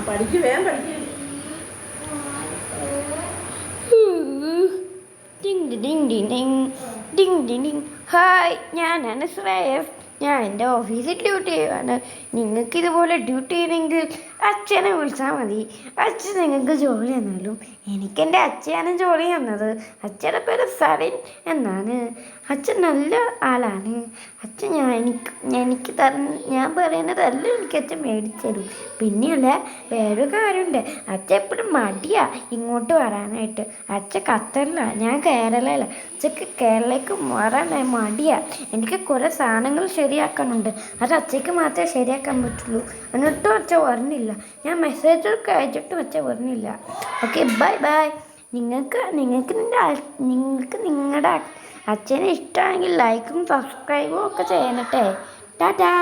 പഠിക്ക്, വേഗം പഠിക്ക്. ഹായ്, ഞാനാണ് ശ്രേയസ്. ഞാൻ എൻ്റെ ഓഫീസിൽ ഡ്യൂട്ടി ചെയ്യുവാണ്. നിങ്ങൾക്ക് ഇതുപോലെ ഡ്യൂട്ടി ചെയ്യണമെങ്കിൽ അച്ഛനെ വിളിച്ചാൽ മതി. അച്ഛൻ നിങ്ങൾക്ക് ജോലി തന്നാലും എനിക്കെൻ്റെ അച്ഛനാണ് ജോലി തന്നത്. അച്ഛൻ്റെ പേര് സരിൻ എന്നാണ്. അച്ഛൻ നല്ല ആളാണ്. അച്ഛൻ ഞാൻ പറയുന്നതല്ല എനിക്ക് അച്ഛൻ മേടിച്ചു തരും. പിന്നെയല്ല, വേറൊരു കാര്യമുണ്ട്. അച്ഛൻ എപ്പോഴും മടിയാ ഇങ്ങോട്ട് വരാനായിട്ട്. അച്ഛൻ ഖത്തറിലാണ്, ഞാൻ കേരളയിലാണ്. അച്ഛക്ക് കേരളയ്ക്ക് വരാനായി മടിയാ. എനിക്ക് കുറേ സാധനങ്ങൾ ശരിയാക്കാനുണ്ട്. അത് അച്ഛയ്ക്ക് മാത്രമേ ശരിയാക്കാൻ പറ്റുള്ളൂ. എന്നിട്ടും അച്ഛൻ വരുന്നില്ല. ഞാൻ മെസ്സേജൊക്കെ അയച്ചിട്ടും അച്ഛൻ വരുന്നില്ല. Okay, bye bye. നിങ്ങൾക്ക് നിങ്ങളുടെ അച്ഛനെ ഇഷ്ടമാണെങ്കിൽ ലൈക്കും സബ്സ്ക്രൈബും ഒക്കെ ചെയ്യണട്ടെ. ടാറ്റാ.